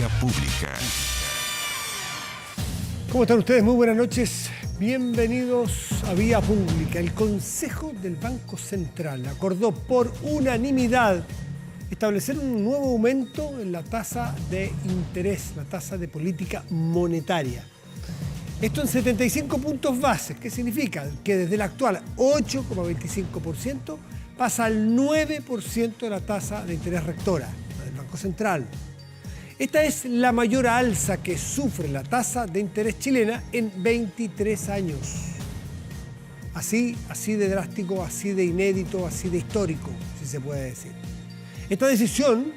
Vía Pública. ¿Cómo están ustedes? Muy buenas noches. Bienvenidos a Vía Pública. El Consejo del Banco Central acordó por unanimidad establecer un nuevo aumento en la tasa de interés, la tasa de política monetaria. Esto en 75 puntos base. ¿Qué significa? Que desde el actual 8,25% pasa al 9% de la tasa de interés rectora del Banco Central. Esta es la mayor alza que sufre la tasa de interés chilena en 23 años. Así de drástico, así de inédito, así de histórico, si se puede decir. Esta decisión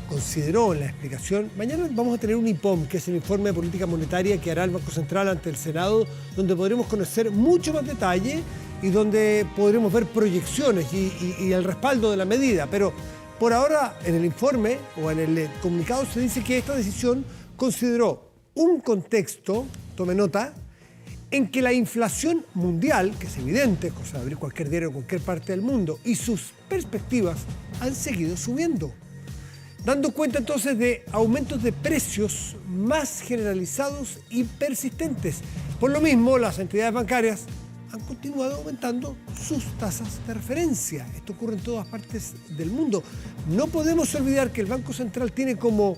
consideró en la explicación, mañana vamos a tener un IPOM, que es el informe de política monetaria que hará el Banco Central ante el Senado, donde podremos conocer mucho más detalle y donde podremos ver proyecciones y el respaldo de la medida. Pero por ahora, en el informe o en el comunicado se dice que esta decisión consideró un contexto, tome nota, en que la inflación mundial, que es evidente, cosa de abrir cualquier diario en cualquier parte del mundo, y sus perspectivas han seguido subiendo, dando cuenta entonces de aumentos de precios más generalizados y persistentes. Por lo mismo, las entidades bancarias han continuado aumentando sus tasas de referencia. Esto ocurre en todas partes del mundo. No podemos olvidar que el Banco Central tiene como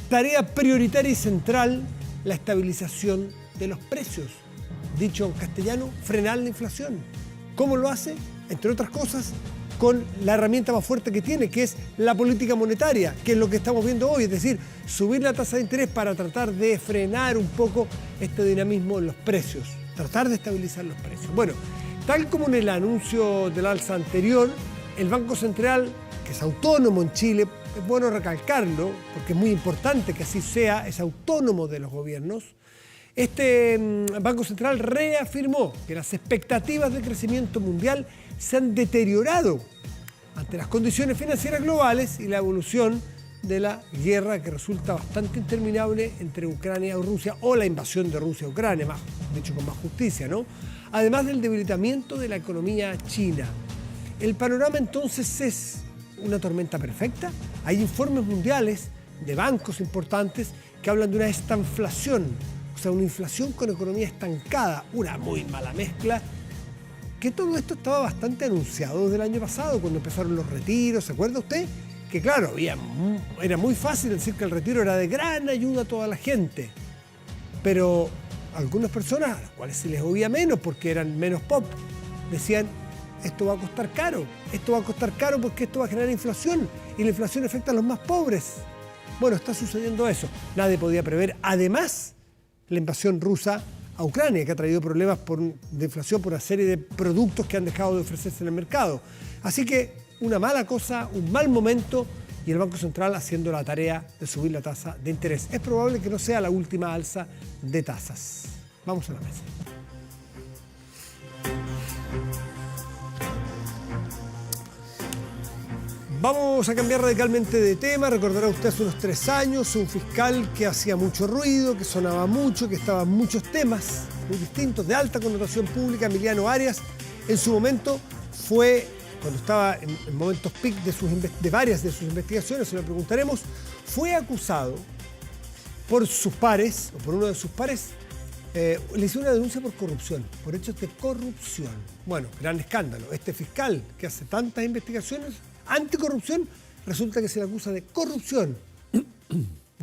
tarea prioritaria y central la estabilización de los precios. Dicho en castellano, frenar la inflación. ¿Cómo lo hace? Entre otras cosas, con la herramienta más fuerte que tiene, que es la política monetaria, que es lo que estamos viendo hoy, es decir, subir la tasa de interés para tratar de frenar un poco este dinamismo en los precios, tratar de estabilizar los precios. Bueno, tal como en el anuncio del alza anterior, el Banco Central, que es autónomo en Chile, es bueno recalcarlo, porque es muy importante que así sea, es autónomo de los gobiernos. Este Banco Central reafirmó que las expectativas de crecimiento mundial se han deteriorado ante las condiciones financieras globales y la evolución de la guerra que resulta bastante interminable entre Ucrania y Rusia, o la invasión de Rusia a Ucrania, más dicho con más justicia, ¿no? Además del debilitamiento de la economía china. El panorama entonces es una tormenta perfecta. Hay informes mundiales de bancos importantes que hablan de una estanflación, o sea, una inflación con economía estancada, una muy mala mezcla, que todo esto estaba bastante anunciado desde el año pasado, cuando empezaron los retiros. ¿Se acuerda usted? Que claro, era muy fácil decir que el retiro era de gran ayuda a toda la gente, pero algunas personas, a las cuales se les oía menos porque eran menos pop, decían: esto va a costar caro porque esto va a generar inflación, y la inflación afecta a los más pobres. Bueno, está sucediendo eso. Nadie podía prever, además, la invasión rusa a Ucrania, que ha traído problemas de inflación por una serie de productos que han dejado de ofrecerse en el mercado. Así que una mala cosa, un mal momento, y el Banco Central haciendo la tarea de subir la tasa de interés. Es probable que no sea la última alza de tasas. Vamos a la mesa. Vamos a cambiar radicalmente de tema. Recordará usted hace unos 3 años un fiscal que hacía mucho ruido, que sonaba mucho, que estaba en muchos temas muy distintos, de alta connotación pública, Emiliano Arias. En su momento fue, cuando estaba en momentos peak de varias de sus investigaciones, se lo preguntaremos, fue acusado por sus pares, o por uno de sus pares, le hizo una denuncia por corrupción, por hechos de corrupción. Bueno, gran escándalo. Este fiscal que hace tantas investigaciones anticorrupción, resulta que se le acusa de corrupción.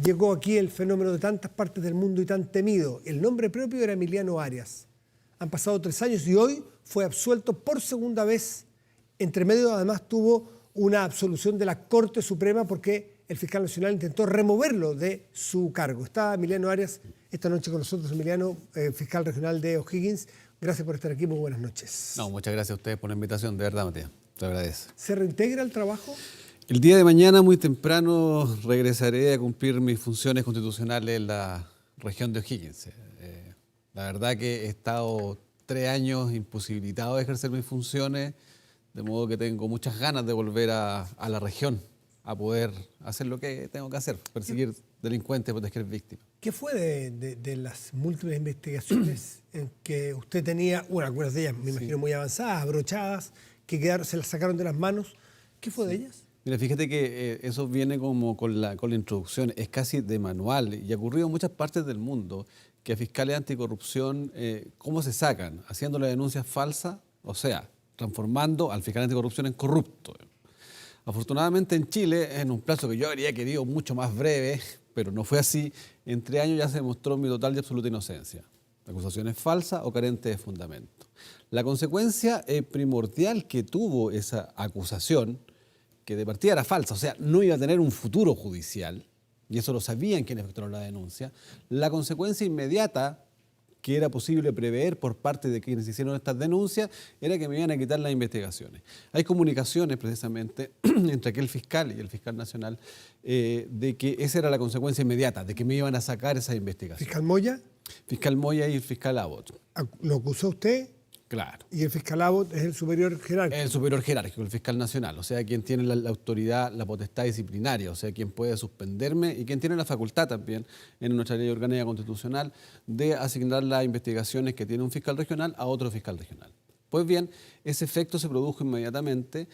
Llegó aquí el fenómeno de tantas partes del mundo y tan temido. El nombre propio era Emiliano Arias. Han pasado 3 años y hoy fue absuelto por segunda vez. Entre medio, además, tuvo una absolución de la Corte Suprema porque el fiscal nacional intentó removerlo de su cargo. Está Emiliano Arias esta noche con nosotros. Emiliano, fiscal regional de O'Higgins. Gracias por estar aquí, muy buenas noches. No, muchas gracias a ustedes por la invitación, de verdad, Matías. Te agradezco. ¿Se reintegra al trabajo? El día de mañana, muy temprano, regresaré a cumplir mis funciones constitucionales en la región de O'Higgins. La verdad que he estado 3 años imposibilitado de ejercer mis funciones, de modo que tengo muchas ganas de volver a la región, a poder hacer lo que tengo que hacer, perseguir delincuentes, proteger víctimas. ¿Qué fue de las múltiples investigaciones en que usted tenía, bueno, algunas de ellas me imagino muy avanzadas, abrochadas, que se las sacaron de las manos? ¿Qué fue de ellas? Mira, fíjate que eso viene como con la introducción, es casi de manual y ha ocurrido en muchas partes del mundo que a fiscales anticorrupción, ¿cómo se sacan? Haciendo la denuncia falsa, o sea, transformando al fiscal anticorrupción en corrupto. Afortunadamente en Chile, en un plazo que yo habría querido mucho más breve, pero no fue así, en 3 años ya se demostró mi total y absoluta inocencia. La acusación es falsa o carente de fundamento. La consecuencia primordial que tuvo esa acusación, que de partida era falsa, o sea, no iba a tener un futuro judicial, y eso lo sabían quienes efectuaron la denuncia, la consecuencia inmediata que era posible prever por parte de quienes hicieron estas denuncias era que me iban a quitar las investigaciones. Hay comunicaciones precisamente entre aquel fiscal y el fiscal nacional de que esa era la consecuencia inmediata, de que me iban a sacar esas investigaciones. ¿Fiscal Moya? Fiscal Moya y el fiscal Abbott. ¿Lo acusó usted? Claro. Y el fiscal Abbott es el superior jerárquico. El superior jerárquico, el fiscal nacional, o sea, quien tiene la autoridad, la potestad disciplinaria, o sea, quien puede suspenderme y quien tiene la facultad también en nuestra ley orgánica constitucional de asignar las investigaciones que tiene un fiscal regional a otro fiscal regional. Pues bien, ese efecto se produjo inmediatamente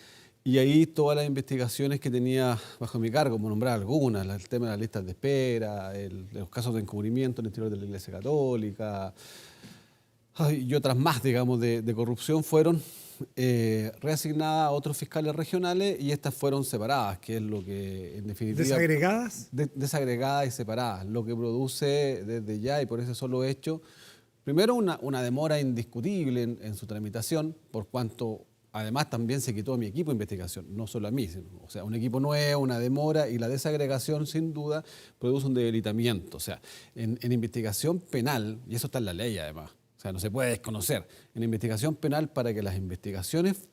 y ahí todas las investigaciones que tenía bajo mi cargo, como nombrar algunas, el tema de las listas de espera, los casos de encubrimiento en el interior de la Iglesia Católica, y otras más, digamos, de corrupción fueron reasignadas a otros fiscales regionales y estas fueron separadas, que es lo que en definitiva... ¿Desagregadas? Desagregadas y separadas, lo que produce desde ya y por ese solo hecho, primero una demora indiscutible en su tramitación, por cuanto además también se quitó a mi equipo de investigación, no solo a mí, o sea, un equipo nuevo, una demora y la desagregación sin duda produce un debilitamiento, o sea, en investigación penal, y eso está en la ley además, o sea, no se puede desconocer. En la investigación penal, para que las investigaciones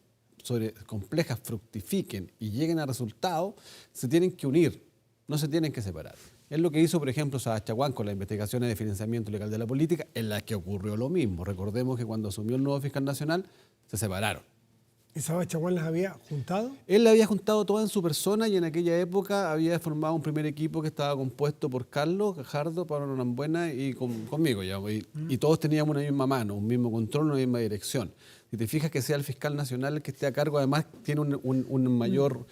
complejas fructifiquen y lleguen a resultados, se tienen que unir, no se tienen que separar. Es lo que hizo, por ejemplo, Sabachaguán con las investigaciones de financiamiento ilegal de la política, en las que ocurrió lo mismo. Recordemos que cuando asumió el nuevo fiscal nacional, se separaron. ¿Y Sabachaguán las había juntado? Él la había juntado toda en su persona y en aquella época había formado un primer equipo que estaba compuesto por Carlos, Gajardo, Pablo Norambuena y conmigo. Y todos teníamos una misma mano, un mismo control, una misma dirección. Si te fijas que sea el fiscal nacional el que esté a cargo, además tiene una mayor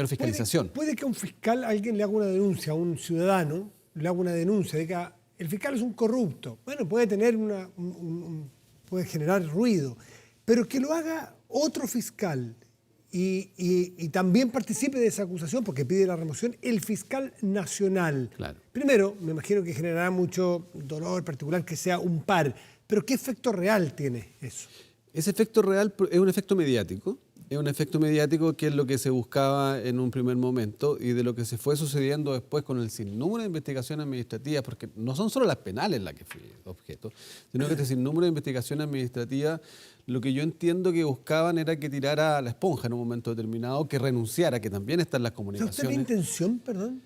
fiscalización. ¿Puede que a un fiscal, alguien le haga una denuncia, a un ciudadano le haga una denuncia de que el fiscal es un corrupto? Bueno, puede tener puede generar ruido, pero que lo haga otro fiscal y también participe de esa acusación porque pide la remoción el fiscal nacional. Claro. Primero, me imagino que generará mucho dolor particular que sea un par, pero ¿qué efecto real tiene eso? Ese efecto real es un efecto mediático. Es un efecto mediático que es lo que se buscaba en un primer momento y de lo que se fue sucediendo después con el sinnúmero de investigaciones administrativas, porque no son solo las penales las que fui objeto, sino que este sinnúmero de investigaciones administrativas, lo que yo entiendo que buscaban era que tirara la esponja en un momento determinado, que renunciara, que también están las comunicaciones. ¿Usted la intención,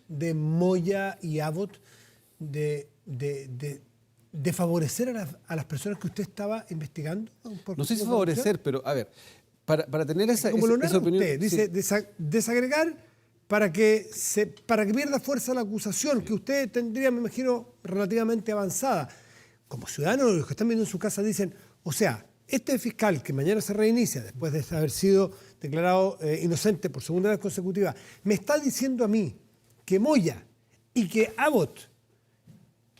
de Moya y Abbott de favorecer a las personas que usted estaba investigando? No sé si favorecer, pero a ver... Para tener esa opinión... Usted dice sí. Desagregar para que pierda fuerza la acusación que usted tendría, me imagino, relativamente avanzada. Como ciudadanos, los que están viendo en su casa dicen, o sea, este fiscal que mañana se reinicia después de haber sido declarado inocente por segunda vez consecutiva, me está diciendo a mí que Moya y que Abbott,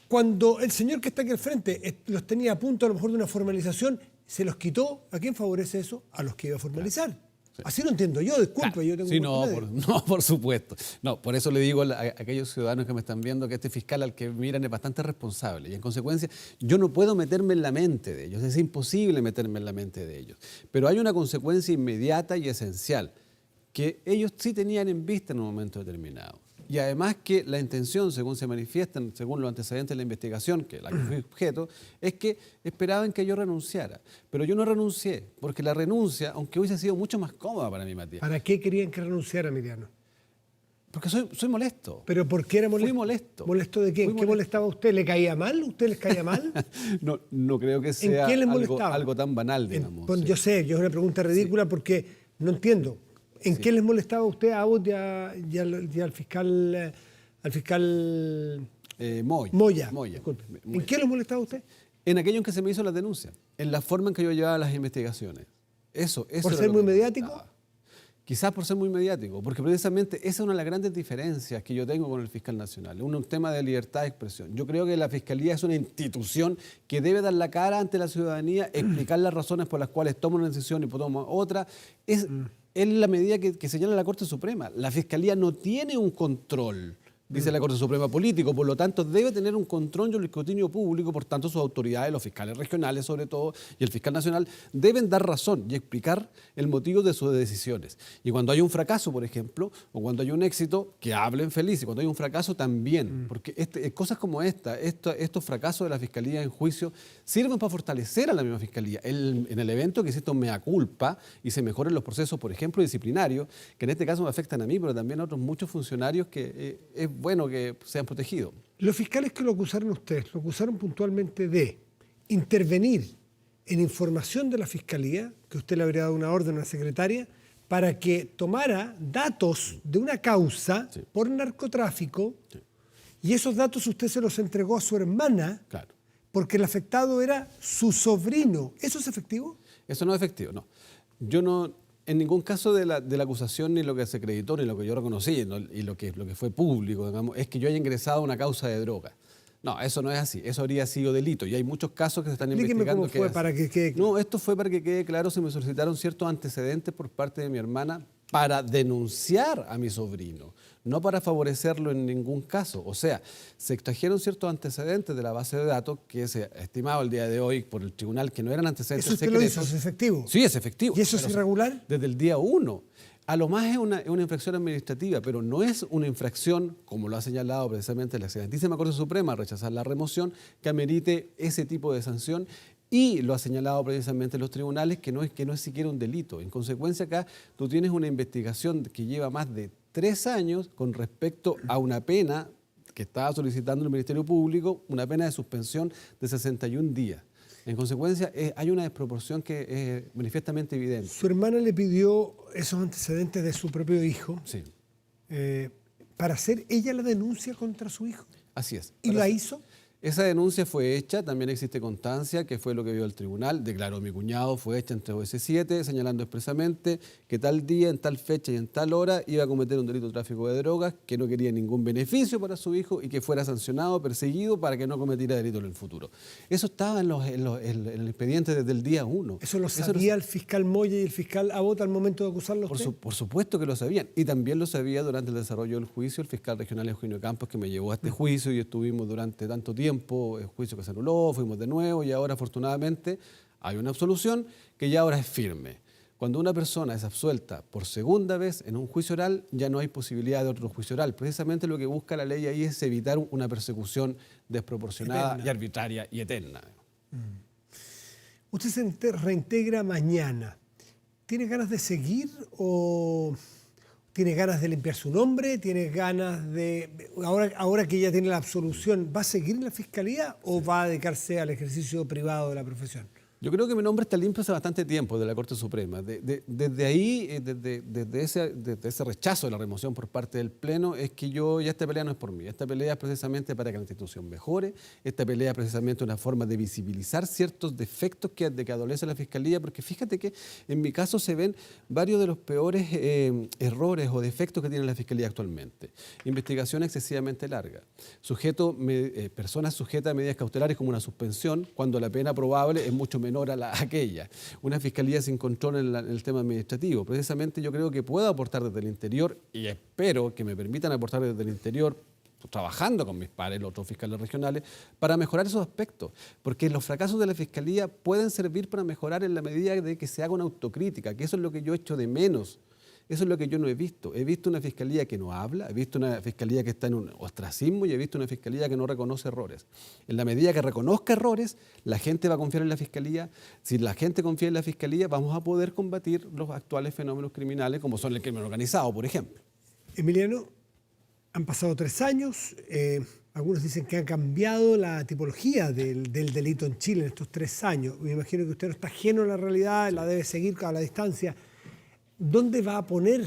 cuando el señor que está aquí al frente los tenía a punto a lo mejor de una formalización, se los quitó. ¿A quién favorece eso? A los que iba a formalizar. Claro. Sí. Así lo entiendo yo, disculpe. Claro. Yo tengo no, por supuesto. No, por eso le digo a aquellos ciudadanos que me están viendo que este fiscal al que miran es bastante responsable y en consecuencia yo no puedo meterme en la mente de ellos, es imposible meterme en la mente de ellos. Pero hay una consecuencia inmediata y esencial que ellos sí tenían en vista en un momento determinado. Y además que la intención, según se manifiestan, según los antecedentes de la investigación, que la que fui objeto, es que esperaban que yo renunciara. Pero yo no renuncié, porque la renuncia, aunque hubiese sido mucho más cómoda para mí, Matías. ¿Para qué querían que renunciara, Emiliano? Porque soy molesto. ¿Pero por qué era molesto? Fui molesto. ¿Molesto de qué? ¿Qué molestaba a usted? ¿Le caía mal? ¿Usted les caía mal? No creo que sea algo tan banal, digamos. Sí. Yo sé, yo es una pregunta ridícula porque no entiendo. ¿En qué les molestaba a usted, a Abbott y al fiscal Moya? Disculpe. ¿En qué les molestaba a usted? En aquello en que se me hizo la denuncia, en la forma en que yo llevaba las investigaciones. Eso ¿Por ser muy mediático? Quizás por ser muy mediático, porque precisamente esa es una de las grandes diferencias que yo tengo con el fiscal nacional, un tema de libertad de expresión. Yo creo que la Fiscalía es una institución que debe dar la cara ante la ciudadanía, explicar las razones por las cuales toma una decisión y toma otra. Es la medida que señala la Corte Suprema. La Fiscalía no tiene un control, dice la Corte Suprema, político, por lo tanto debe tener un control y un escrutinio público, por tanto sus autoridades, los fiscales regionales sobre todo, y el fiscal nacional, deben dar razón y explicar el motivo de sus decisiones. Y cuando hay un fracaso, por ejemplo, o cuando hay un éxito, que hablen feliz, y cuando hay un fracaso también, porque cosas como estos fracasos de la Fiscalía en juicio sirven para fortalecer a la misma Fiscalía. En el evento que existe un mea culpa y se mejoren los procesos, por ejemplo, disciplinarios, que en este caso me afectan a mí, pero también a otros muchos funcionarios que es bueno que sean protegidos. Los fiscales que lo acusaron a ustedes, lo acusaron puntualmente de intervenir en información de la Fiscalía, que usted le habría dado una orden a la secretaria, para que tomara datos de una causa por narcotráfico, y esos datos usted se los entregó a su hermana, porque el afectado era su sobrino. ¿Eso es efectivo? Eso no es efectivo, no. Yo no... En ningún caso de la acusación, ni lo que se acreditó, ni lo que yo reconocí, ¿no? Y lo que fue público, digamos, es que yo haya ingresado a una causa de droga. No, eso no es así. Eso habría sido delito. Y hay muchos casos que se están investigando. ¿Cómo fue para que quede claro? No, esto fue para que quede claro. Se me solicitaron ciertos antecedentes por parte de mi hermana para denunciar a mi sobrino, no para favorecerlo en ningún caso. O sea, se extrajeron ciertos antecedentes de la base de datos que se ha estimado el día de hoy por el tribunal que no eran antecedentes ¿Eso usted secretos. lo hizo? ¿Es efectivo? Sí, es efectivo. ¿Y eso es irregular? Desde el día 1. A lo más es una infracción administrativa, pero no es una infracción, como lo ha señalado precisamente la excelentísima Corte Suprema, al rechazar la remoción, que amerite ese tipo de sanción. Y lo ha señalado precisamente los tribunales, que no es siquiera un delito. En consecuencia, acá tú tienes una investigación que lleva más de 3 años con respecto a una pena que estaba solicitando el Ministerio Público, una pena de suspensión de 61 días. En consecuencia, hay una desproporción que es manifiestamente evidente. Su hermana le pidió esos antecedentes de su propio hijo para hacer ella la denuncia contra su hijo. Así es. ¿Y la hizo? Esa denuncia fue hecha, también existe constancia, que fue lo que vio el tribunal, declaró mi cuñado, fue hecha entre ese 7, señalando expresamente que tal día, en tal fecha y en tal hora iba a cometer un delito de tráfico de drogas, que no quería ningún beneficio para su hijo y que fuera sancionado, perseguido para que no cometiera delito en el futuro. Eso estaba en el expediente desde el día 1. ¿Eso lo sabía el fiscal Moya y el fiscal Abot al momento de acusarlo a usted? Por supuesto que lo sabían, y también lo sabía durante el desarrollo del juicio el fiscal regional Eugenio Campos, que me llevó a este juicio y estuvimos durante tanto tiempo, el juicio que se anuló, fuimos de nuevo y ahora afortunadamente hay una absolución que ya ahora es firme. Cuando una persona es absuelta por segunda vez en un juicio oral, ya no hay posibilidad de otro juicio oral. Precisamente lo que busca la ley ahí es evitar una persecución desproporcionada y arbitraria y eterna. Usted se reintegra mañana. ¿Tiene ganas de seguir o tiene ganas de limpiar su nombre? ¿Tiene ganas de... Ahora que ya tiene la absolución, ¿va a seguir en la Fiscalía o va a dedicarse al ejercicio privado de la profesión? Yo creo que mi nombre está limpio hace bastante tiempo de la Corte Suprema. Desde ahí, desde ese rechazo de la remoción por parte del Pleno, es que ya esta pelea no es por mí. Esta pelea es precisamente para que la institución mejore. Esta pelea es precisamente una forma de visibilizar ciertos defectos de que adolece la Fiscalía, porque fíjate que en mi caso se ven varios de los peores errores o defectos que tiene la Fiscalía actualmente. Investigación excesivamente larga. Personas sujetas a medidas cautelares como una suspensión, cuando la pena probable es mucho menor a aquella. Una fiscalía sin control en el tema administrativo. Precisamente yo creo que puedo aportar desde el interior y espero que me permitan aportar desde el interior, trabajando con mis pares, los otros fiscales regionales, para mejorar esos aspectos. Porque los fracasos de la Fiscalía pueden servir para mejorar en la medida de que se haga una autocrítica, que eso es lo que yo echo de menos. Eso es lo que yo no he visto. He visto una fiscalía que no habla, he visto una fiscalía que está en un ostracismo y he visto una fiscalía que no reconoce errores. En la medida que reconozca errores, la gente va a confiar en la fiscalía. Si la gente confía en la fiscalía, vamos a poder combatir los actuales fenómenos criminales, como son el crimen organizado, por ejemplo. Emiliano, han pasado 3 años. Algunos dicen que ha cambiado la tipología del delito en Chile en estos 3 años. Me imagino que usted no está ajeno a la realidad, la debe seguir a la distancia. ¿Dónde va a poner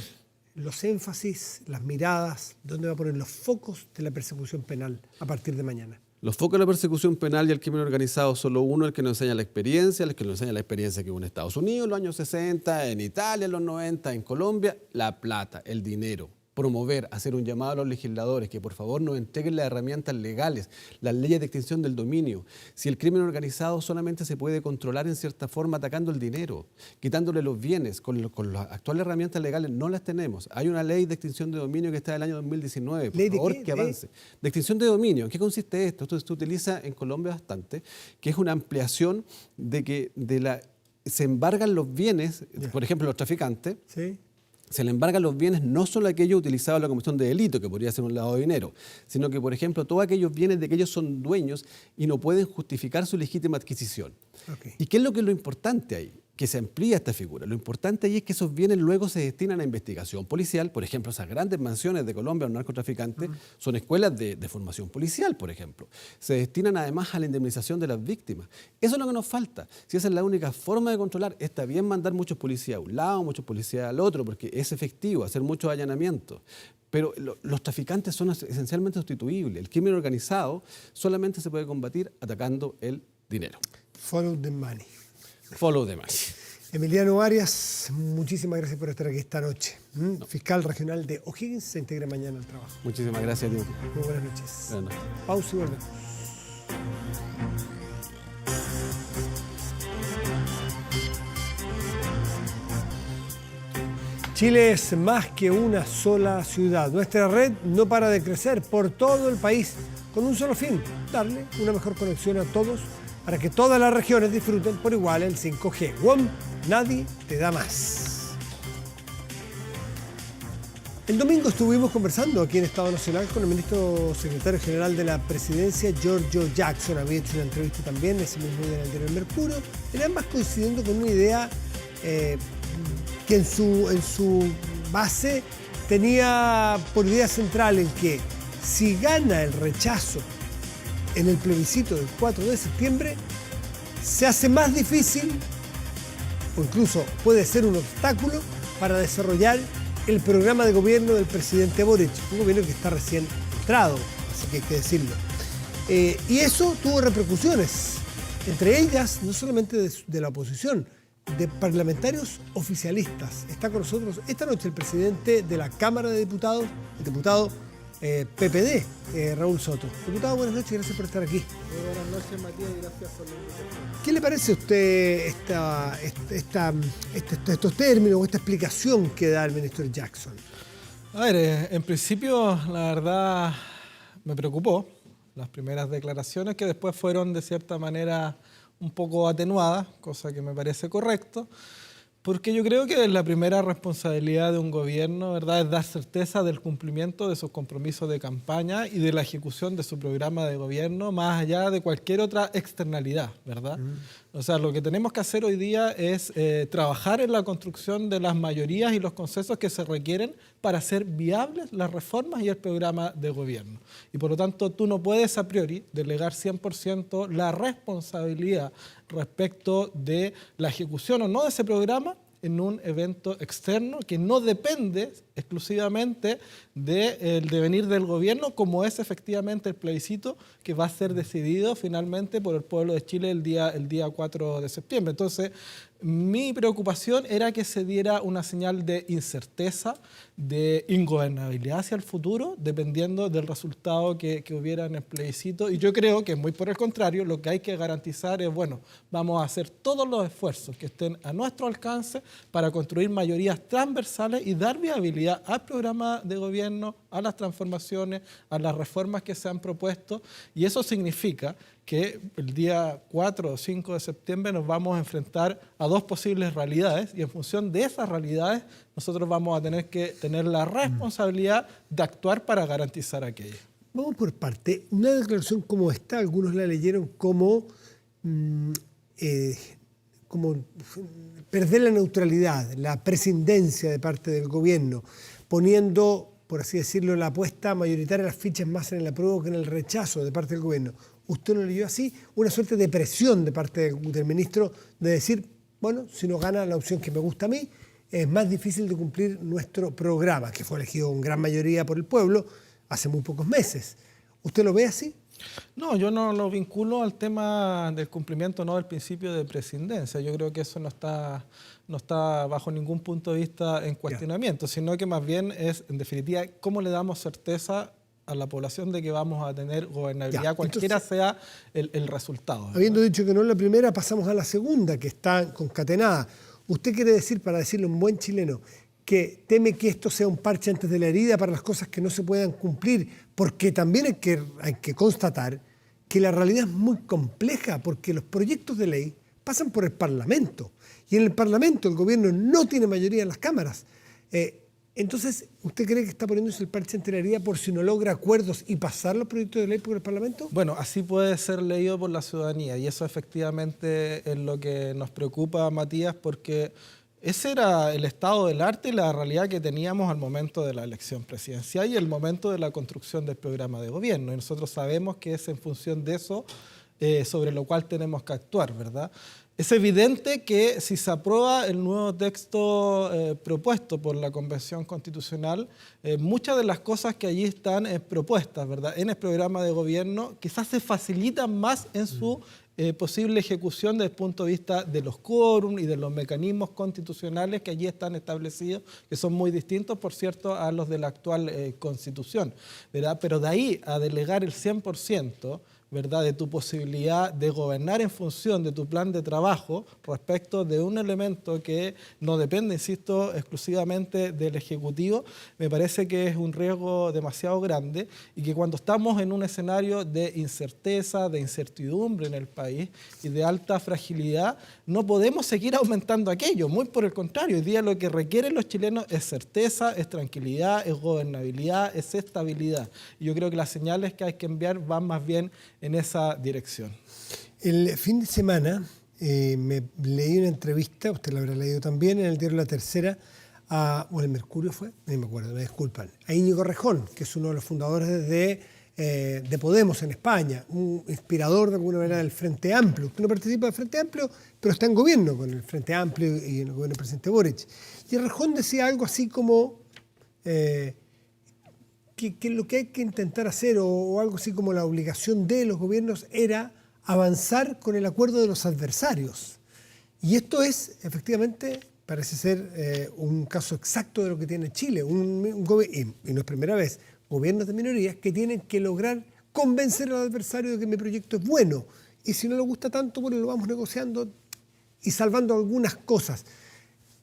los énfasis, las miradas, dónde va a poner los focos de la persecución penal a partir de mañana? Los focos de la persecución penal y el crimen organizado, solo uno, el que nos enseña la experiencia, el que nos enseña la experiencia que hubo en Estados Unidos en los años 60, en Italia en los 90, en Colombia, la plata, el dinero. Promover, hacer un llamado a los legisladores que por favor nos entreguen las herramientas legales, las leyes de extinción del dominio. Si el crimen organizado solamente se puede controlar en cierta forma atacando el dinero, quitándole los bienes, con las actuales herramientas legales no las tenemos. Hay una ley de extinción de dominio que está del año 2019, por favor que avance. De extinción de dominio, ¿en qué consiste esto? Esto se utiliza en Colombia bastante, que es una ampliación se embargan los bienes, por ejemplo los traficantes. Sí. Se le embargan los bienes no solo aquellos utilizados en la comisión de delito, que podría ser un lavado de dinero, sino que, por ejemplo, todos aquellos bienes de que ellos son dueños y no pueden justificar su legítima adquisición. Okay. ¿Y qué es lo importante ahí? Que se amplía esta figura. Lo importante ahí es que esos bienes luego se destinan a investigación policial. Por ejemplo, esas grandes mansiones de Colombia, los narcotraficantes, son escuelas de formación policial, por ejemplo. Se destinan además a la indemnización de las víctimas. Eso es lo que nos falta. Si esa es la única forma de controlar, está bien mandar muchos policías a un lado, muchos policías al otro, porque es efectivo hacer muchos allanamientos. Pero los traficantes son esencialmente sustituibles. El crimen organizado solamente se puede combatir atacando el dinero. Follow the money. Follow the money. Emiliano Arias, muchísimas gracias por estar aquí esta noche. Fiscal regional de O'Higgins se integra mañana al trabajo. Muchísimas gracias, Diego. Muy buenas noches. Buenas noches. Pausa y volvemos. Chile es más que una sola ciudad. Nuestra red no para de crecer por todo el país con un solo fin: darle una mejor conexión a todos para que todas las regiones disfruten por igual el 5G. WOM, nadie te da más. El domingo estuvimos conversando aquí en Estado Nacional con el ministro secretario general de la Presidencia, Giorgio Jackson. Había hecho una entrevista también ese mismo día en el diario El Mercurio, en ambas coincidiendo con una idea que en su base tenía por idea central en que si gana el rechazo en el plebiscito del 4 de septiembre, se hace más difícil, o incluso puede ser un obstáculo, para desarrollar el programa de gobierno del presidente Boric, un gobierno que está recién entrado, así que hay que decirlo. Y eso tuvo repercusiones, entre ellas no solamente de la oposición, de parlamentarios oficialistas. Está con nosotros esta noche el presidente de la Cámara de Diputados, el diputado PPD, Raúl Soto. Diputado, buenas noches y gracias por estar aquí. Muy buenas noches, Matías, y gracias por la invitación. ¿Qué le parece a usted estos términos o esta explicación que da el ministro Jackson? A ver, en principio, la verdad, me preocupó las primeras declaraciones, que después fueron de cierta manera un poco atenuadas, cosa que me parece correcto, porque yo creo que la primera responsabilidad de un gobierno, ¿verdad?, es dar certeza del cumplimiento de sus compromisos de campaña y de la ejecución de su programa de gobierno, más allá de cualquier otra externalidad, ¿verdad? O sea, lo que tenemos que hacer hoy día es trabajar en la construcción de las mayorías y los consensos que se requieren para hacer viables las reformas y el programa de gobierno. Y por lo tanto, tú no puedes a priori delegar 100% la responsabilidad respecto de la ejecución o no de ese programa en un evento externo que no depende exclusivamente del devenir del gobierno, como es efectivamente el plebiscito que va a ser decidido finalmente por el pueblo de Chile el día 4 de septiembre. Entonces, mi preocupación era que se diera una señal de incerteza, de ingobernabilidad hacia el futuro, dependiendo del resultado que hubiera en el plebiscito. Y yo creo que, muy por el contrario, lo que hay que garantizar es, bueno, vamos a hacer todos los esfuerzos que estén a nuestro alcance para construir mayorías transversales y dar viabilidad al programa de gobierno, a las transformaciones, a las reformas que se han propuesto. Y eso significa que el día 4 o 5 de septiembre nos vamos a enfrentar a dos posibles realidades y en función de esas realidades nosotros vamos a tener que tener la responsabilidad de actuar para garantizar aquello. Vamos por parte. Una declaración como esta, algunos la leyeron como perder la neutralidad, la prescindencia de parte del gobierno, poniendo, por así decirlo, la apuesta mayoritaria de las fichas más en el apruebo que en el rechazo de parte del gobierno. ¿Usted lo leyó así? Una suerte de presión de parte del ministro de decir, bueno, si no gana la opción que me gusta a mí, es más difícil de cumplir nuestro programa, que fue elegido en gran mayoría por el pueblo hace muy pocos meses. ¿Usted lo ve así? No, yo no lo vinculo al tema del cumplimiento no del principio de prescindencia. Yo creo que eso no está bajo ningún punto de vista en cuestionamiento, sino que más bien es, en definitiva, cómo le damos certeza a la población de que vamos a tener gobernabilidad, cualquiera sea el resultado, ¿verdad? Habiendo dicho que no es la primera, pasamos a la segunda, que está concatenada. ¿Usted quiere decir, para decirlo en buen chileno, que teme que esto sea un parche antes de la herida para las cosas que no se puedan cumplir? Porque también hay que constatar que la realidad es muy compleja, porque los proyectos de ley pasan por el Parlamento, y en el Parlamento el gobierno no tiene mayoría en las cámaras. Entonces, ¿usted cree que está poniéndose el parche ante la herida por si no logra acuerdos y pasar los proyectos de ley por el Parlamento? Bueno, así puede ser leído por la ciudadanía, y eso efectivamente es lo que nos preocupa, Matías, porque ese era el estado del arte y la realidad que teníamos al momento de la elección presidencial y el momento de la construcción del programa de gobierno. Y nosotros sabemos que es en función de eso sobre lo cual tenemos que actuar, ¿verdad? Es evidente que si se aprueba el nuevo texto propuesto por la Convención Constitucional, muchas de las cosas que allí están propuestas, ¿verdad?, en el programa de gobierno, quizás se facilitan más en su posible ejecución desde el punto de vista de los quórum y de los mecanismos constitucionales que allí están establecidos, que son muy distintos, por cierto, a los de la actual Constitución, ¿verdad? Pero de ahí a delegar el 100%, ¿verdad?, de tu posibilidad de gobernar en función de tu plan de trabajo respecto de un elemento que no depende, insisto, exclusivamente del Ejecutivo, me parece que es un riesgo demasiado grande y que cuando estamos en un escenario de incerteza, de incertidumbre en el país y de alta fragilidad, no podemos seguir aumentando aquello, muy por el contrario. Hoy día lo que requieren los chilenos es certeza, es tranquilidad, es gobernabilidad, es estabilidad. Y yo creo que las señales que hay que enviar van más bien en esa dirección. El fin de semana me leí una entrevista, usted la habrá leído también, en el diario La Tercera, o el Mercurio fue, no me acuerdo, me disculpan, a Íñigo Rejón, que es uno de los fundadores de Podemos en España, un inspirador de alguna manera del Frente Amplio. Usted no participa del Frente Amplio, pero está en gobierno con el Frente Amplio y en el gobierno del presidente Boric. Y Rejón decía algo así como que lo que hay que intentar hacer, o algo así como la obligación de los gobiernos, era avanzar con el acuerdo de los adversarios. Y esto es, efectivamente, parece ser un caso exacto de lo que tiene Chile, y no es primera vez, gobiernos de minorías que tienen que lograr convencer al adversario de que mi proyecto es bueno. Y si no le gusta tanto, bueno, lo vamos negociando y salvando algunas cosas.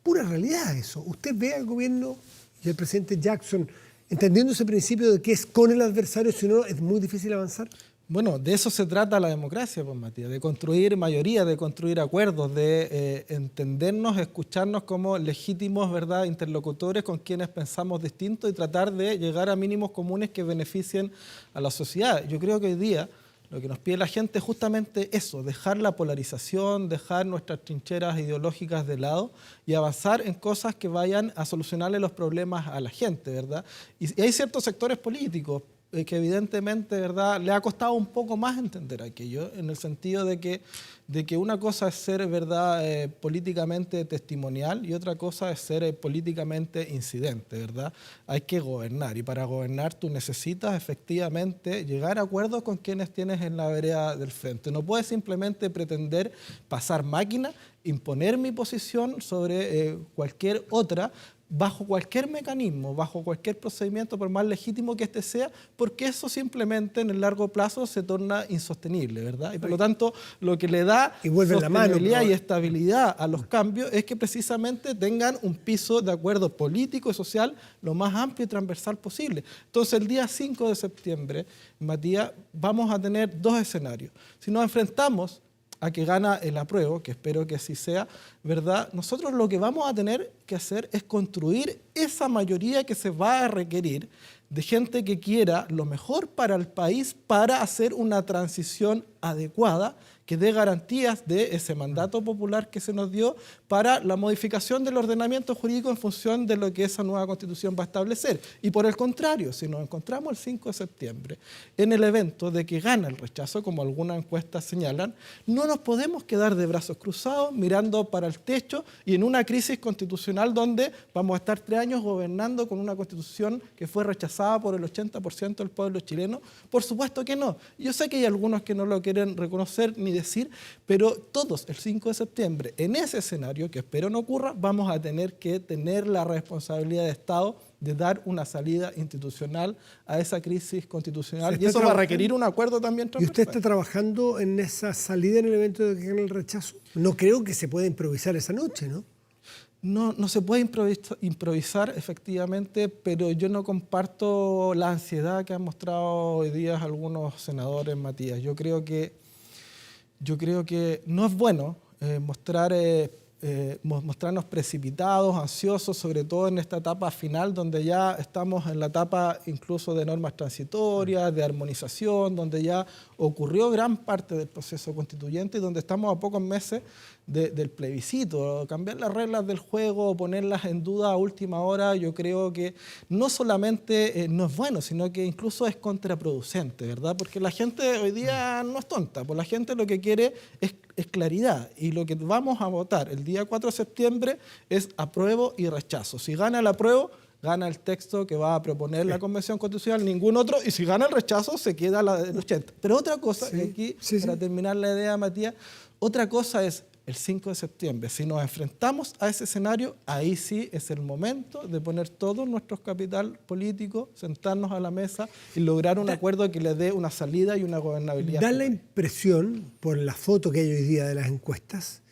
Pura realidad eso. Usted ve al gobierno y al presidente Jackson entendiendo ese principio de que es con el adversario, si no es muy difícil avanzar. Bueno, de eso se trata la democracia, pues, Matías, de construir mayoría, de construir acuerdos, de entendernos, escucharnos como legítimos, ¿verdad?, interlocutores con quienes pensamos distinto y tratar de llegar a mínimos comunes que beneficien a la sociedad. Yo creo que hoy día lo que nos pide la gente es justamente eso, dejar la polarización, dejar nuestras trincheras ideológicas de lado y avanzar en cosas que vayan a solucionarle los problemas a la gente, ¿verdad? Y hay ciertos sectores políticos que evidentemente, ¿verdad?, le ha costado un poco más entender aquello, en el sentido de que una cosa es ser, ¿verdad?, políticamente testimonial y otra cosa es ser políticamente incidente, ¿verdad? Hay que gobernar y para gobernar tú necesitas efectivamente llegar a acuerdos con quienes tienes en la vereda del frente. No puedes simplemente pretender pasar máquina, imponer mi posición sobre cualquier otra, bajo cualquier mecanismo, bajo cualquier procedimiento, por más legítimo que este sea, porque eso simplemente en el largo plazo se torna insostenible, ¿verdad? Y por lo tanto, lo que le da sostenibilidad y estabilidad a los cambios es que precisamente tengan un piso de acuerdo político y social lo más amplio y transversal posible. Entonces, el día 5 de septiembre, Matías, vamos a tener dos escenarios. Si nos enfrentamos a que gana el apruebo, que espero que así sea, ¿verdad?, nosotros lo que vamos a tener que hacer es construir esa mayoría que se va a requerir de gente que quiera lo mejor para el país para hacer una transición adecuada que dé garantías de ese mandato popular que se nos dio para la modificación del ordenamiento jurídico en función de lo que esa nueva Constitución va a establecer. Y por el contrario, si nos encontramos el 5 de septiembre en el evento de que gana el rechazo, como algunas encuestas señalan, no nos podemos quedar de brazos cruzados mirando para el techo y en una crisis constitucional donde vamos a estar 3 años gobernando con una Constitución que fue rechazada por el 80% del pueblo chileno. Por supuesto que no. Yo sé que hay algunos que no lo quieren reconocer ni decir, pero todos el 5 de septiembre, en ese escenario, que espero no ocurra, vamos a tener que tener la responsabilidad de Estado de dar una salida institucional a esa crisis constitucional. Y eso va a requerir un acuerdo también transversal. ¿Y usted está trabajando en esa salida en el evento de que gane el rechazo? No creo que se pueda improvisar esa noche, ¿no? No se puede improvisar, efectivamente, pero yo no comparto la ansiedad que han mostrado hoy día algunos senadores, Matías. Yo creo que no es bueno mostrarnos precipitados, ansiosos, sobre todo en esta etapa final, donde ya estamos en la etapa incluso de normas transitorias, de armonización, donde ya ocurrió gran parte del proceso constituyente y donde estamos a pocos meses del plebiscito. Cambiar las reglas del juego, ponerlas en duda a última hora, yo creo que no solamente no es bueno, sino que incluso es contraproducente, ¿verdad? Porque la gente hoy día no es tonta, pues la gente lo que quiere es claridad, y lo que vamos a votar el día 4 de septiembre es apruebo y rechazo. Si gana el apruebo, gana el texto que va a proponer la Convención Constitucional, ningún otro, y si gana el rechazo, se queda la del 80. Pero otra cosa, y aquí, para terminar la idea, Matías, otra cosa es el 5 de septiembre. Si nos enfrentamos a ese escenario, ahí sí es el momento de poner todo nuestro capital político, sentarnos a la mesa y lograr un acuerdo que le dé una salida y una gobernabilidad. Da la impresión, por la foto que hay hoy día de las encuestas,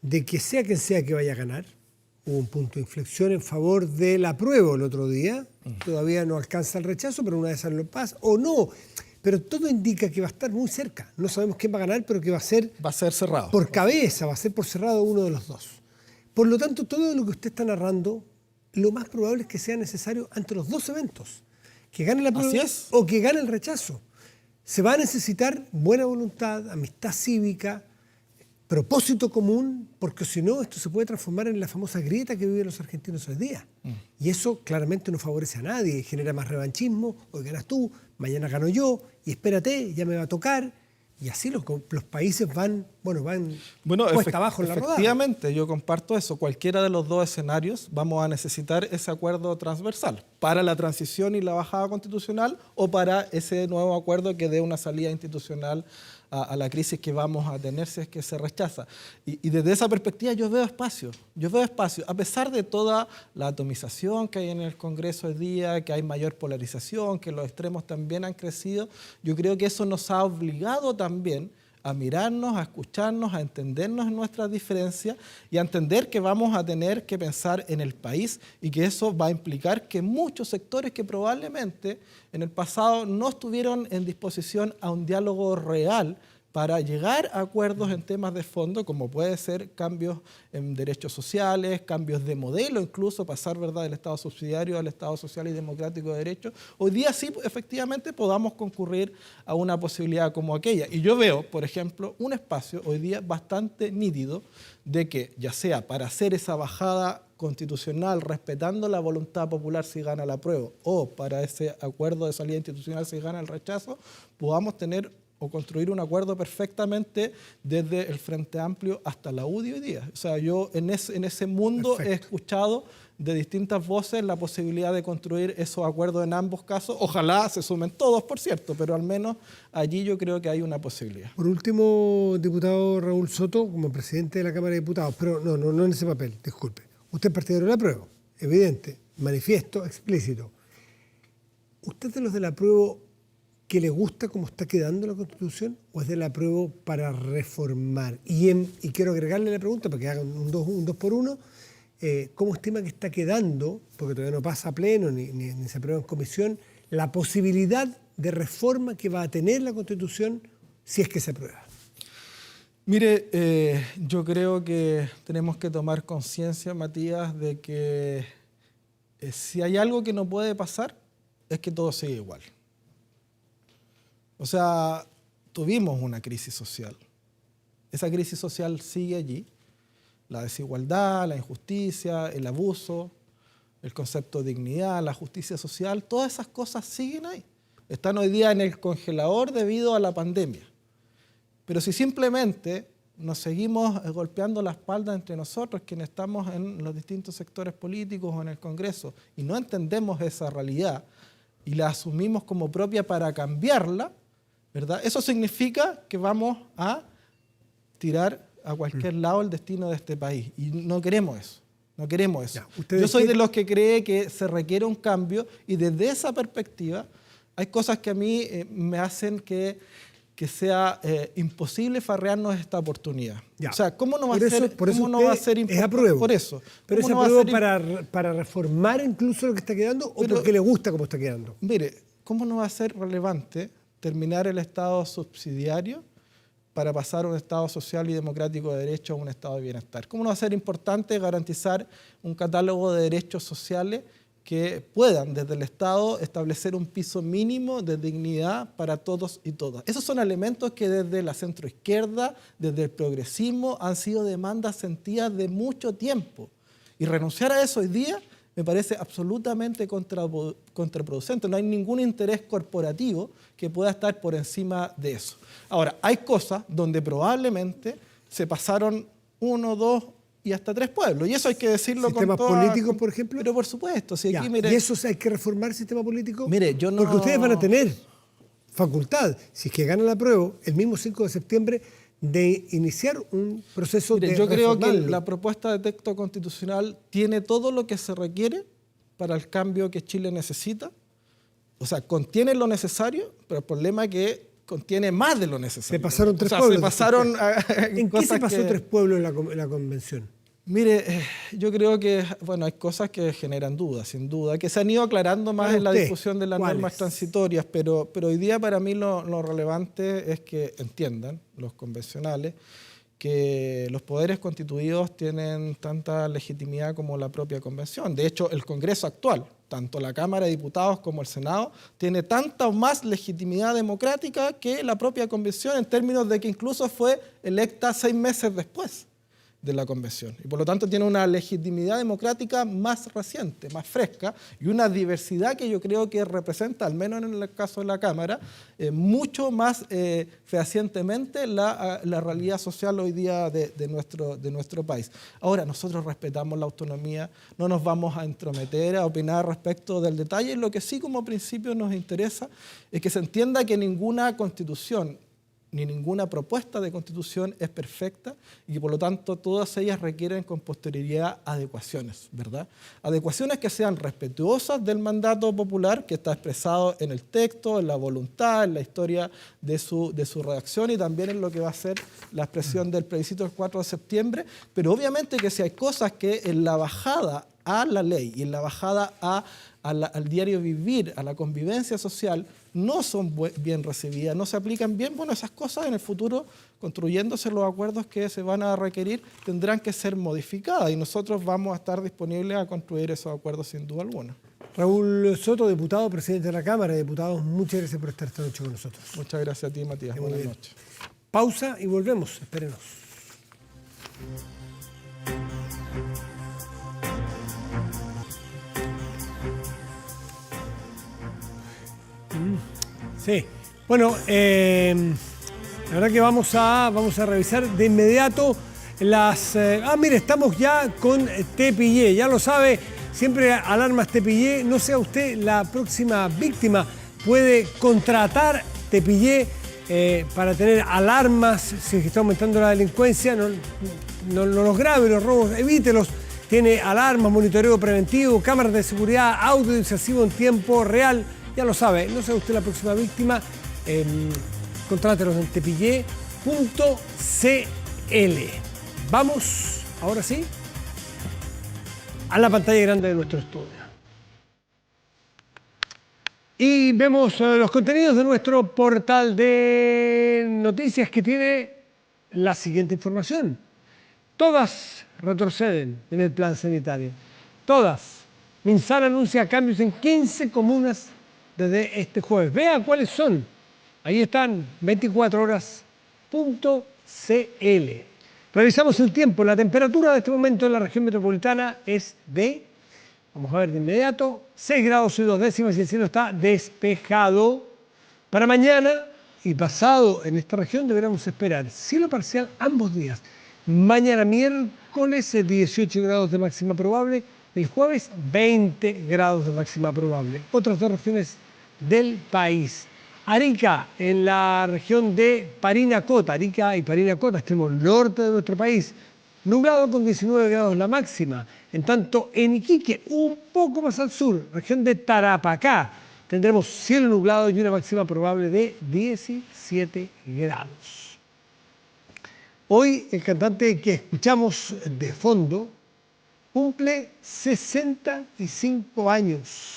de que sea quien sea que vaya a ganar, hubo un punto de inflexión en favor del apruebo el otro día, todavía no alcanza el rechazo, pero una de esas lo pasa, o no. Pero todo indica que va a estar muy cerca. No sabemos quién va a ganar, pero que va a ser cerrado. Por cabeza, va a ser por cerrado uno de los dos. Por lo tanto, todo lo que usted está narrando, lo más probable es que sea necesario ante los dos eventos. Que gane la prueba o que gane el rechazo. Se va a necesitar buena voluntad, amistad cívica, propósito común, porque si no, esto se puede transformar en la famosa grieta que viven los argentinos hoy día. Y eso claramente no favorece a nadie, genera más revanchismo. Hoy ganas tú, mañana gano yo, y espérate, ya me va a tocar. Y así los países van cuesta abajo en la rodada. Efectivamente, yo comparto eso. Cualquiera de los dos escenarios vamos a necesitar ese acuerdo transversal para la transición y la bajada constitucional o para ese nuevo acuerdo que dé una salida institucional a la crisis que vamos a tener si es que se rechaza. Y desde esa perspectiva yo veo espacio. A pesar de toda la atomización que hay en el Congreso hoy día, que hay mayor polarización, que los extremos también han crecido, yo creo que eso nos ha obligado también a mirarnos, a escucharnos, a entendernos en nuestras diferencias y a entender que vamos a tener que pensar en el país y que eso va a implicar que muchos sectores que probablemente en el pasado no estuvieron en disposición a un diálogo real para llegar a acuerdos en temas de fondo, como puede ser cambios en derechos sociales, cambios de modelo, incluso pasar, ¿verdad?, del Estado subsidiario al Estado social y democrático de derecho. Hoy día sí, efectivamente, podamos concurrir a una posibilidad como aquella. Y yo veo, por ejemplo, un espacio hoy día bastante nítido de que, ya sea para hacer esa bajada constitucional respetando la voluntad popular si gana el apruebo o para ese acuerdo de salida institucional si gana el rechazo, podamos tener o construir un acuerdo perfectamente desde el Frente Amplio hasta la UDI hoy día. O sea, yo en ese mundo he escuchado de distintas voces la posibilidad de construir esos acuerdos en ambos casos. Ojalá se sumen todos, por cierto, pero al menos allí yo creo que hay una posibilidad. Por último, diputado Raúl Soto, como presidente de la Cámara de Diputados, pero no en ese papel, disculpe. Usted es partidario del apruebo, evidente, manifiesto, explícito. ¿Usted de los del apruebo que le gusta cómo está quedando la Constitución o es del apruebo para reformar? Y quiero agregarle la pregunta para que hagan un dos por uno. ¿Cómo estima que está quedando, porque todavía no pasa a pleno ni se aprueba en comisión, la posibilidad de reforma que va a tener la Constitución si es que se aprueba? Mire, yo creo que tenemos que tomar conciencia, Matías, de que si hay algo que no puede pasar es que todo siga igual. O sea, tuvimos una crisis social Esa crisis social sigue allí. La desigualdad, la injusticia, el abuso, el concepto de dignidad, la justicia social, todas esas cosas siguen ahí. Están hoy día en el congelador debido a la pandemia. Pero si simplemente nos seguimos golpeando la espalda entre nosotros, quienes estamos en los distintos sectores políticos o en el Congreso, y no entendemos esa realidad y la asumimos como propia para cambiarla, ¿verdad? Eso significa que vamos a tirar a cualquier lado el destino de este país. Y no queremos eso. No queremos eso. Yo soy de los que cree que se requiere un cambio y desde esa perspectiva hay cosas que a mí me hacen que sea imposible farrearnos esta oportunidad. Ya. O sea, ¿cómo no va a ser? ¿Cómo no va a ser es apruebo? Por eso. ¿Pero es apruebo para reformar incluso lo que está quedando o porque le gusta cómo está quedando? Mire, ¿cómo no va a ser relevante terminar el Estado subsidiario para pasar a un Estado social y democrático de derecho a un Estado de bienestar? ¿Cómo no va a ser importante garantizar un catálogo de derechos sociales que puedan desde el Estado establecer un piso mínimo de dignidad para todos y todas? Esos son elementos que desde la centroizquierda, desde el progresismo, han sido demandas sentidas de mucho tiempo. Y renunciar a eso hoy día me parece absolutamente contraproducente. No hay ningún interés corporativo que pueda estar por encima de eso. Ahora, hay cosas donde probablemente se pasaron 1, 2 y hasta 3 pueblos. Y eso hay que decirlo con ¿Sistemas políticos, por ejemplo? Pero por supuesto. Si aquí, mire, ¿y eso hay que reformar el sistema político? Mire, yo no... Porque ustedes van a tener facultad, si es que ganan la prueba, el mismo 5 de septiembre, de iniciar un proceso de yo creo que reformarlo. la propuesta de texto constitucional tiene todo lo que se requiere para el cambio que Chile necesita. O sea, contiene lo necesario, pero el problema es que contiene más de lo necesario. Se pasaron 3 pueblos. Se pasaron ¿En qué se pasó 3 pueblos en la convención? Mire, yo creo que, bueno, hay cosas que generan dudas, sin duda, que se han ido aclarando más en la discusión de las normas transitorias, pero hoy día para mí lo relevante es que entiendan los convencionales que los poderes constituidos tienen tanta legitimidad como la propia convención. De hecho, el Congreso actual, tanto la Cámara de Diputados como el Senado, tiene tanta o más legitimidad democrática que la propia convención, en términos de que incluso fue electa 6 meses después de la convención. Y por lo tanto tiene una legitimidad democrática más reciente, más fresca, y una diversidad que yo creo que representa, al menos en el caso de la Cámara, mucho más fehacientemente la realidad social hoy día de nuestro país. Ahora, nosotros respetamos la autonomía, no nos vamos a entrometer, a opinar respecto del detalle. Lo que sí como principio nos interesa es que se entienda que ninguna constitución ni ninguna propuesta de constitución es perfecta y que por lo tanto todas ellas requieren con posterioridad adecuaciones, ¿verdad? Adecuaciones que sean respetuosas del mandato popular que está expresado en el texto, en la voluntad, en la historia de su redacción y también en lo que va a ser la expresión del plebiscito del 4 de septiembre, pero obviamente que si hay cosas que en la bajada a la ley y en la bajada al diario vivir, a la convivencia social, no son bien recibidas, no se aplican bien, bueno, esas cosas en el futuro, construyéndose los acuerdos que se van a requerir, tendrán que ser modificadas y nosotros vamos a estar disponibles a construir esos acuerdos sin duda alguna. Raúl Soto, diputado, presidente de la Cámara de Diputados, muchas gracias por estar esta noche con nosotros. Muchas gracias a ti, Matías. Buenas noches. Pausa y volvemos, espérenos. Sí, bueno, la verdad que vamos a revisar de inmediato las... mire, estamos ya con Tepillé, ya lo sabe, siempre alarmas Tepillé, no sea usted la próxima víctima, puede contratar Tepillé para tener alarmas, si está aumentando la delincuencia, no los grabe, los robos, evítelos. Tiene alarmas, monitoreo preventivo, cámaras de seguridad, audio disuasivo en tiempo real. Ya lo sabe, no sea usted la próxima víctima, contrátelos en tepillé.cl. Vamos, ahora sí, a la pantalla grande de nuestro estudio. Y vemos los contenidos de nuestro portal de noticias que tiene la siguiente información. Todas retroceden en el plan sanitario. Todas. MinSal anuncia cambios en 15 comunas desde este jueves. Vea cuáles son. Ahí están, 24horas.cl. Revisamos el tiempo. La temperatura de este momento en la región metropolitana es de, vamos a ver de inmediato, 6 grados y 2 décimas y el cielo está despejado. Para mañana y pasado en esta región deberemos esperar cielo parcial ambos días. Mañana miércoles 18 grados de máxima probable, el jueves 20 grados de máxima probable. Otras dos regiones del país. Arica, en la región de Parinacota, Arica y Parinacota, extremo norte de nuestro país, nublado con 19 grados la máxima. En tanto, en Iquique, un poco más al sur, región de Tarapacá, tendremos cielo nublado y una máxima probable de 17 grados. Hoy el cantante que escuchamos de fondo cumple 65 años.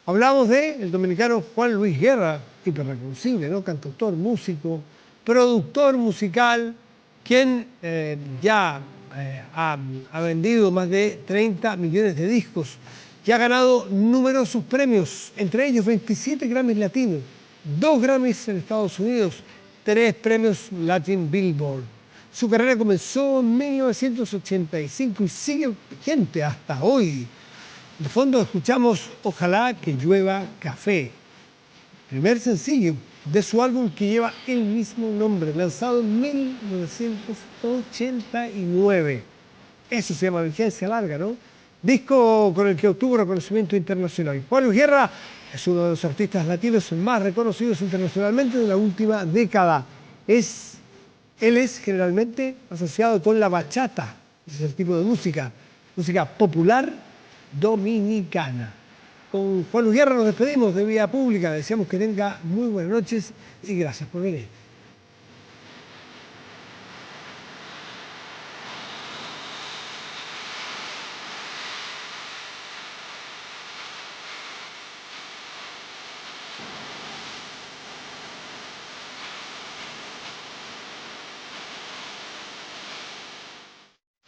Hablamos del dominicano Juan Luis Guerra, hiperreconocible, ¿no? Cantautor, músico, productor musical, quien ya ha vendido más de 30 millones de discos, que ha ganado numerosos premios, entre ellos 27 Grammys latinos, 2 Grammys en Estados Unidos, 3 premios Latin Billboard. Su carrera comenzó en 1985 y sigue vigente hasta hoy. De fondo escuchamos Ojalá que llueva café, primer sencillo de su álbum que lleva el mismo nombre, lanzado en 1989. Eso se llama vigencia larga, ¿no? Disco con el que obtuvo reconocimiento internacional. Juan Luis Guerra es uno de los artistas latinos más reconocidos internacionalmente de la última década. Él es generalmente asociado con la bachata, ese es el tipo de música popular dominicana. Con Juan Luis Guerra nos despedimos de Vía Pública, deseamos que tenga muy buenas noches y gracias por venir.